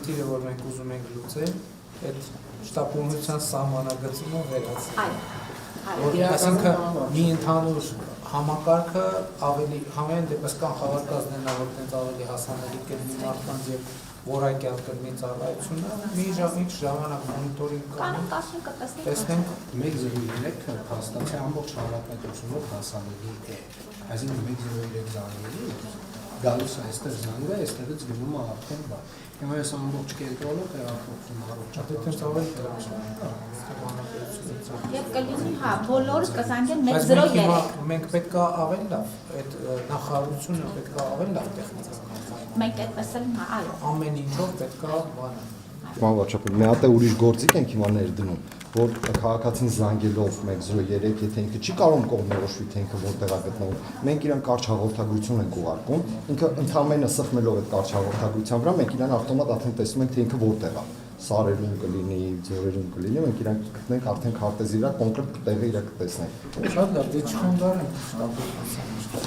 խնդիրը, որ մենք ուզում ենք լուծել, այդ շտապօգնության սահմանագծումը վերացնել։ Այսինքն մի ընդհանուր համակարգը ավելի համեն դեպս կանխավարկածն է, որ տենց ավելի հասանելի կլինի մարդկանց եւ որակյալ կլինի ծառայությունը, մի ժամանակ մոնիտորինգ կանենք, տեսնենք 103-ը փաստացի ամբողջ հանրապետությունով հասանելի է։ Այսինքն 103 զանգերի գալուս է այստեղ զանգը, այստեղից գնում է արդեն բա։ Հիմա ես ամբողջ կենտրոնը տեղափոխվում առողջապահ։ Այդտենց ավելի դրամ։ Եվ կլինի, հա, բոլորը կզանգեն Բայց 103։ մենք պետք է ավելի լավ, այդ նախարարությունը պետք է ավելի լավ տեխնիկա։ Մենք այդպես էլ, հա, այո։ Ամեն ինչով պետք է բանը։ Պարոն վարչապետ, մի հատ է ուրիշ գործիք ենք հիմա ներդնում, որ քաղաքացին զանգելով 103, եթե ինքը չի կարող կողմնորոշվի, թե ինքը որտեղ է գտնվում, մենք իրան կարճ հաղորդագրություն ենք ուղարկում, ինքը ընդհանրապես սխմելով այդ կարճ հաղորդագրության վրա, մենք իրան ավտոմատ արդեն տեսնում ենք, թե ինքը որտեղ է։ Սարերում կլինի, ձորերում կլինի, մենք իրան կգտնենք արդեն քարտեզի վրա կոնկրետ տեղը իրա կտեսնենք։ Շատ լավ, դե չխնդարենք շտապօգնության։